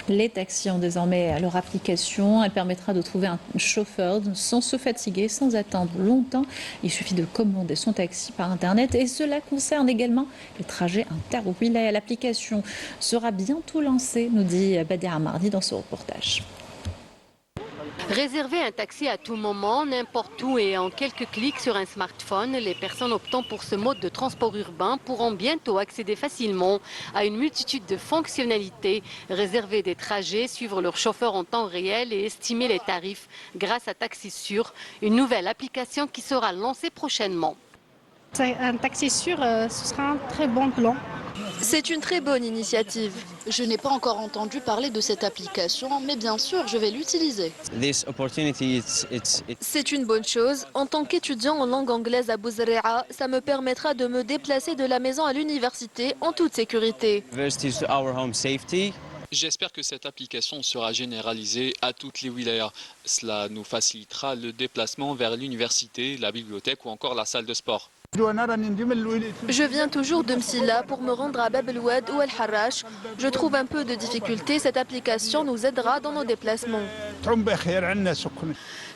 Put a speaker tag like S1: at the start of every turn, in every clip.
S1: Les taxis ont désormais leur application. Elle permettra de trouver un chauffeur sans se fatiguer, sans attendre longtemps. Il suffit de commander son taxi par Internet et cela concerne également les trajets inter-wilaya. L'application sera bientôt lancée, nous dit Badia Mardi dans ce reportage.
S2: Réserver un taxi à tout moment, n'importe où et en quelques clics sur un smartphone, les personnes optant pour ce mode de transport urbain pourront bientôt accéder facilement à une multitude de fonctionnalités, réserver des trajets, suivre leur chauffeur en temps réel et estimer les tarifs grâce à Taxi Sûr, une nouvelle application qui sera lancée prochainement.
S3: Un taxi sûr, ce sera un très bon plan.
S4: C'est une très bonne initiative. Je n'ai pas encore entendu parler de cette application, mais bien sûr, je vais l'utiliser. C'est une bonne chose. En tant qu'étudiant en langue anglaise à Bouzrea, ça me permettra de me déplacer de la maison à l'université en toute sécurité.
S5: J'espère que cette application sera généralisée à toutes les wilayas. Cela nous facilitera le déplacement vers l'université, la bibliothèque ou encore la salle de sport.
S4: Je viens toujours de Msila pour me rendre à Bab el-Oued ou Al-Harrach. Je trouve un peu de difficulté. Cette application nous aidera dans nos déplacements.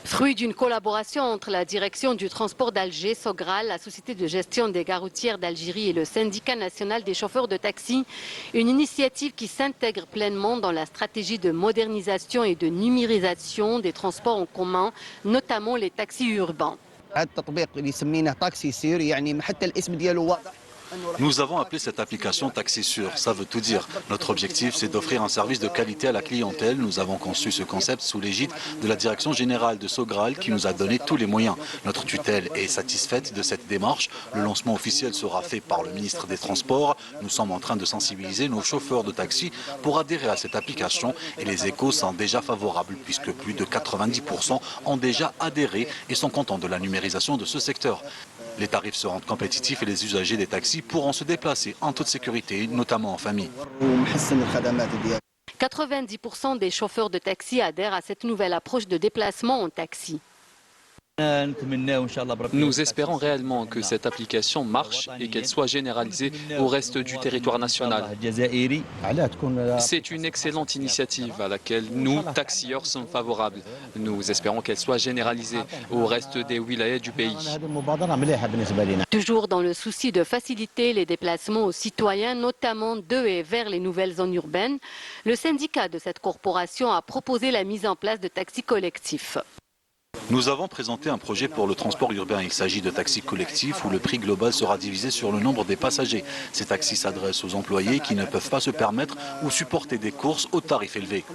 S2: Fruit d'une collaboration entre la direction du transport d'Alger, Sogral, la société de gestion des gares routières d'Algérie et le syndicat national des chauffeurs de taxi, une initiative qui s'intègre pleinement dans la stratégie de modernisation et de numérisation des transports en commun, notamment les taxis urbains.
S6: Nous avons appelé cette application Taxi Sûr, ça veut tout dire. Notre objectif, c'est d'offrir un service de qualité à la clientèle. Nous avons conçu ce concept sous l'égide de la direction générale de Sogral qui nous a donné tous les moyens. Notre tutelle est satisfaite de cette démarche. Le lancement officiel sera fait par le ministre des Transports. Nous sommes en train de sensibiliser nos chauffeurs de taxi pour adhérer à cette application et les échos sont déjà favorables puisque plus de 90% ont déjà adhéré et sont contents de la numérisation de ce secteur. Les tarifs seront compétitifs et les usagers des taxis pourront se déplacer en toute sécurité, notamment en famille.
S2: 90% des chauffeurs de taxi adhèrent à cette nouvelle approche de déplacement en taxi.
S5: Nous espérons réellement que cette application marche et qu'elle soit généralisée au reste du territoire national. C'est une excellente initiative à laquelle nous, taxieurs, sommes favorables. Nous espérons qu'elle soit généralisée au reste des wilayas du pays.
S2: Toujours dans le souci de faciliter les déplacements aux citoyens, notamment de et vers les nouvelles zones urbaines, le syndicat de cette corporation a proposé la mise en place de taxis collectifs.
S6: Nous avons présenté un projet pour le transport urbain. Il s'agit de taxis collectifs où le prix global sera divisé sur le nombre des passagers. Ces taxis s'adressent aux employés qui ne peuvent pas se permettre ou supporter des courses au tarif élevé.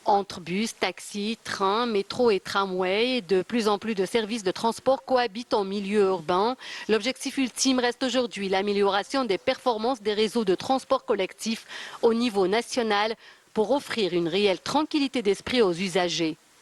S2: Entre bus, taxis, trains, métro et tramway, de plus en plus de services de transport cohabitent en milieu urbain. L'objectif ultime reste aujourd'hui l'amélioration des performances des réseaux de transport collectif au niveau national pour offrir une réelle tranquillité d'esprit aux usagers.